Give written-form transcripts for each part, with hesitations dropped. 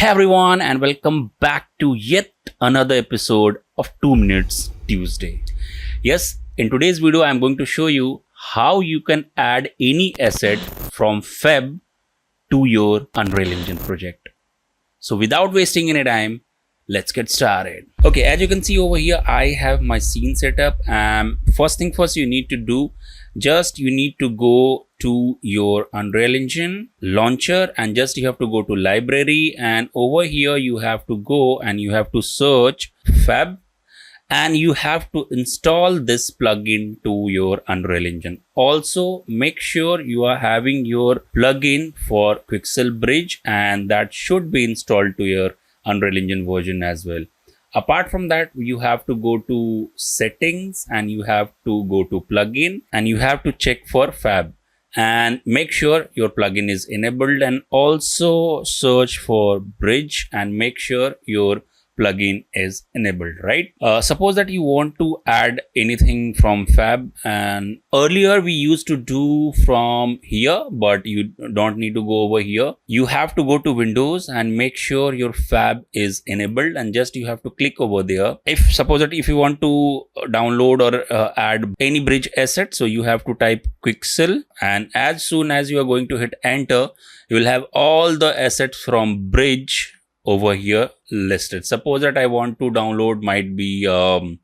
Hey everyone, and welcome back to yet another episode of 2 Minutes Tuesday. Yes, in today's video, I'm going to show you how you can add any asset from Feb to your Unreal Engine project. So without wasting any time, let's get started. Okay, as you can see over here, I have my scene set up. First thing first, you need to do, you need to go to your Unreal Engine launcher and you have to go to library, and over here you have to go and you have to search Fab and you have to install this plugin to your Unreal Engine. Also make sure you are having your plugin for Pixel Bridge, and that should be installed to your Unreal Engine version as well. Apart from that, you have to go to settings and you have to go to plugin and you have to check for Fab and make sure your plugin is enabled, and also search for bridge and make sure your plugin is enabled, right? Suppose that you want to add anything from Fab, and earlier we used to do from here, but you don't need to go over here. You have to go to Windows and make sure your Fab is enabled, and you have to click over there. Suppose that if you want to download or add any bridge asset, so you have to type Quixel, and as soon as you are going to hit enter, you will have all the assets from bridge over here listed. Suppose that I want to download might be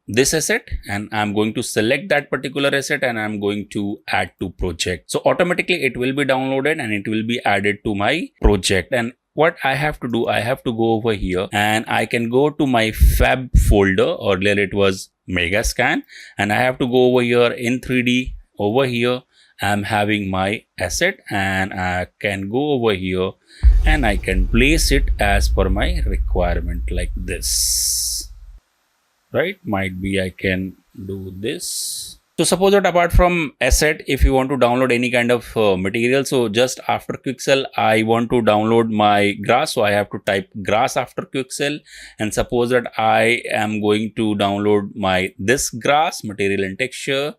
this asset, and I'm going to select that particular asset and I'm going to add to project. So automatically it will be downloaded and it will be added to my project. And what I have to do, I have to go over here and I can go to my Fab folder. Earlier it was Megascan, and I have to go over here in 3D. Over here I'm having my asset and I can go over here and I can place it as per my requirement like this, right? Might be I can do this. So suppose that apart from asset, if you want to download any kind of material, so just after Quixel, I want to download my grass. So I have to type grass after Quixel, and suppose that I am going to download this grass material and texture.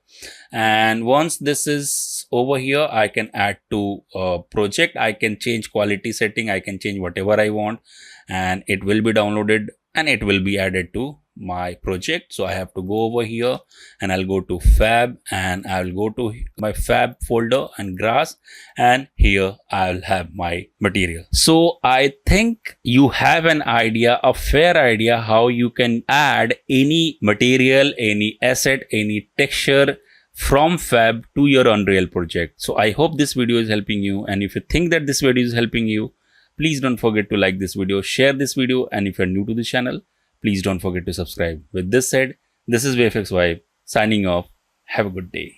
And once this is over here, I can add to project. I can change quality setting. I can change whatever I want, and it will be downloaded and it will be added to my project. So I have to go over here and I'll go to Fab and I'll go to my Fab folder and grass, and here I'll have my material. So I think you have an idea, a fair idea, how you can add any material, any asset, any texture from Fab to your Unreal project. So I hope this video is helping you, and if you think that this video is helping you, please don't forget to like this video, share this video, and if you're new to the channel, please don't forget to subscribe. With this said, this is VFX Vibe signing off. Have a good day.